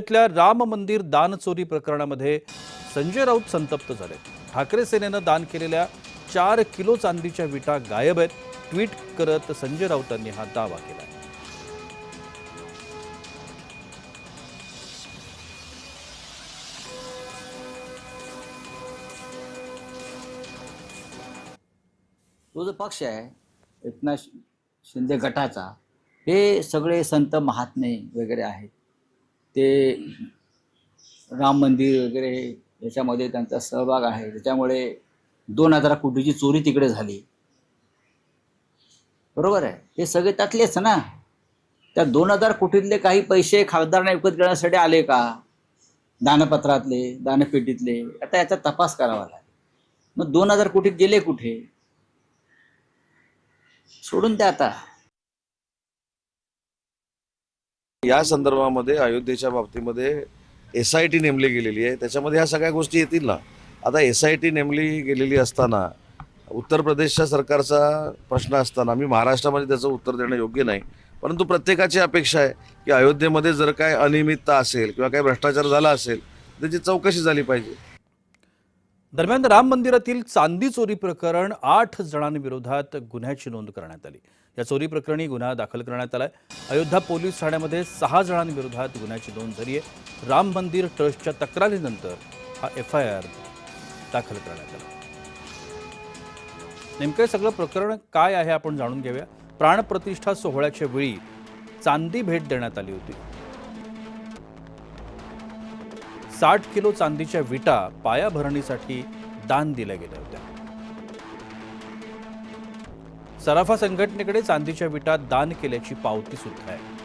इथल्या राम मंदिर दान चोरी प्रकरणामध्ये संजय राऊत संतप्त झाले। ठाकरे सेनेनं दान केलेल्या 4 किलो चांदीच्या विटा गायब आहेत। ट्विट करत संजय राऊतांनी हा दावा केला। तो जो पक्ष आहे एकनाथ शिंदे गटाचा, हे सगळे संत महात्मे वगैरे आहेत, ते राम मंदिर वगैरे याच्यामध्ये त्यांचा सहभाग आहे। त्याच्यामुळे 2000 कोटीची चोरी तिकडे झाली, बरोबर आहे। हे सगळे त्यातलेच ना। त्या 2000 कोटीतले काही पैसे खासदारांना विकत घेण्यासाठी आले का, दानपत्रातले, दानपेटीतले? आता याचा तपास करावा लागेल। मग 2000 कोटी गेले कुठे? सोडून द्या आता। या संदर्भामध्ये अयोध्येच्या बाबतीमध्ये SIT नेमली गेलेली आहे, त्याच्यामध्ये ह्या सगळ्या गोष्टी येतील ना। आता SIT नेमली गेलेली असताना उत्तर प्रदेशच्या सरकारचा प्रश्न असताना मी महाराष्ट्रामध्ये त्याचं उत्तर देणं योग्य नाही, परंतु प्रत्येकाची अपेक्षा आहे की अयोध्येमध्ये जर काय अनियमितता असेल किंवा काही भ्रष्टाचार झाला असेल त्याची चौकशी झाली पाहिजे। दरम्यान राम मंदिरातील चांदी चोरी प्रकरण 8 जणांविरोधात गुन्ह्याची नोंद करण्यात आली। या चोरी प्रकरणी गुन्हा दाखल करण्यात आलाय। अयोध्या पोलीस ठाण्यामध्ये 6 जणांविरोधात गुन्ह्याची नोंद झाली आहे। राम मंदिर ट्रस्टच्या तक्रारीनंतर हा FIR दाखल करण्यात आला। नेमकं सगळं प्रकरण काय आहे आपण जाणून घेऊया। प्राणप्रतिष्ठा सोहळ्याच्या वेळी चांदी भेट देण्यात आली होती। 60 किलो चांदीच्या विटा पायाभरणीसाठी दान दिल्या गेल्या होत्या। सराफा संघटनेकडे चांदीच्या विटा दान केल्याची पावती सुद्धा आहे।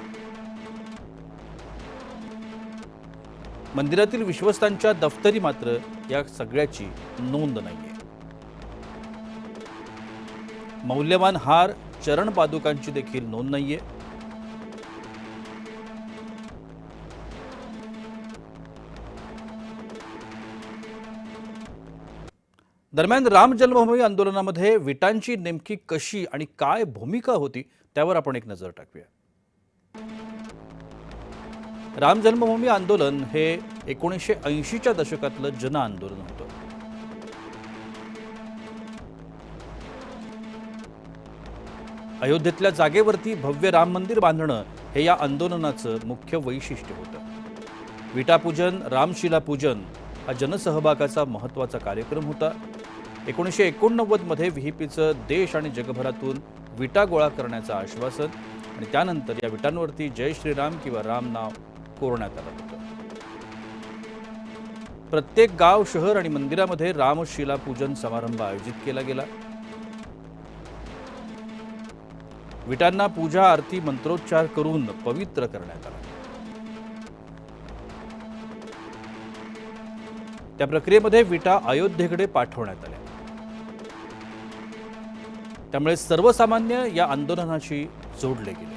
मंदिरातील विश्वस्तांच्या दफ्तरी मात्र या सगळ्याची नोंद नाहीये। मौल्यवान हार, चरण पादुकांची देखील नोंद नाहीये। दरम्यान राम जन्मभूमी आंदोलनामध्ये विटांची नेमकी कशी आणि काय भूमिका होती त्यावर आपण एक नजर टाकूया। राम जन्मभूमी आंदोलन हे 1980च्या दशकातलं जन आंदोलन होतं। अयोध्येतल्या जागेवरती भव्य राम मंदिर बांधणं हे या आंदोलनाचं मुख्य वैशिष्ट्य होतं। विटापूजन, रामशिला पूजन हा जनसहभागाचा महत्त्वाचा कार्यक्रम होता। 1989 मध्ये व्हीपीचं देश आणि जगभरातून विटा गोळा करण्याचं आश्वासन आणि त्यानंतर या विटांवरती जय श्रीराम किंवा राम नाव कोरण्यात आलं होतं। प्रत्येक गाव, शहर आणि मंदिरामध्ये रामशिला पूजन समारंभ आयोजित केला गेला। विटांना पूजा, आरती, मंत्रोच्चार करून पवित्र करण्यात आला। त्या प्रक्रियेमध्ये विटा अयोध्येकडे पाठवण्यात आल्या। त्यामुळे सर्वसामान्य या आंदोलनाशी जोडले गेले।